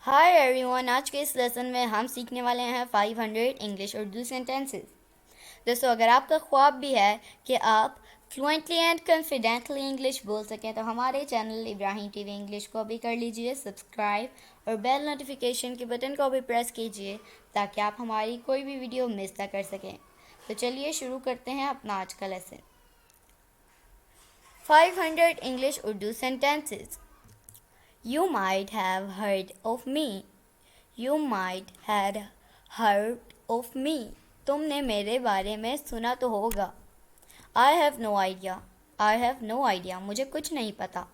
Hi everyone, आज के इस लेसन में हम सीखने वाले हैं 500 इंग्लिश उर्दू सेंटेंसेस। दोस्तों, अगर आपका ख्वाब भी है कि आप फ्लुएंटली एंड कॉन्फिडेंटली इंग्लिश बोल सकें तो हमारे चैनल इब्राहिम टीवी इंग्लिश को भी कर लीजिए सब्सक्राइब और बेल नोटिफिकेशन के बटन को भी प्रेस कीजिए ताकि आप हमारी कोई भी वीडियो मिस ना कर सकें। तो चलिए शुरू करते हैं अपना आज का lesson. 500 English Urdu sentences. You might have heard of me. You might have heard of me. तुमने मेरे बारे में सुना तो होगा। I have no idea. I have no idea. मुझे कुछ नहीं पता।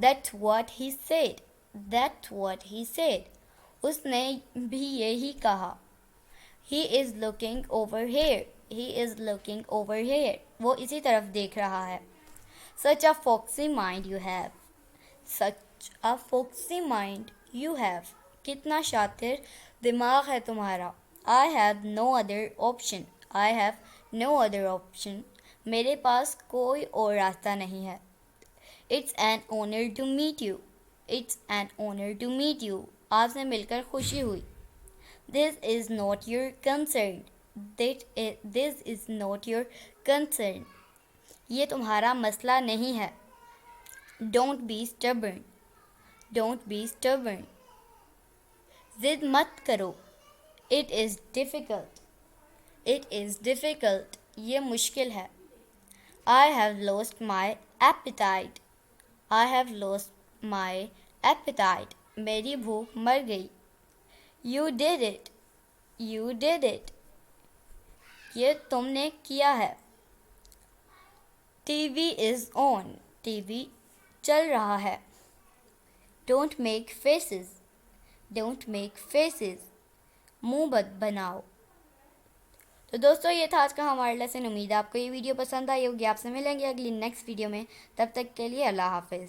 That's what he said. That's what he said. उसने भी यही कहा। He is looking over here. He is looking over here. वो इसी तरफ देख रहा है। Such a foxy mind you have. Such a foxy mind you have. कितना शातिर दिमाग है तुम्हारा। I have no other option. I have no other option. मेरे पास कोई और रास्ता नहीं है। It's an honor to meet you. It's an honor to meet you. आपसे मिलकर खुशी हुई। This is not your concern. This is not your concern. ये तुम्हारा मसला नहीं है। Don't be stubborn. Don't be stubborn. जिद मत करो। It is difficult. It is difficult. ये मुश्किल है। I have lost my appetite. I have lost my appetite. मेरी भूख मर गई। You did it. You did it. ये तुमने किया है। TV is on. TV चल रहा है। Don't make faces. Don't make faces. मुंह मत बनाओ। तो दोस्तों, ये था आज का हमारा लेसन। उम्मीद है आपको ये वीडियो पसंद आई होगी। आपसे मिलेंगे अगली नेक्स्ट वीडियो में। तब तक के लिए अल्लाह हाफिज़।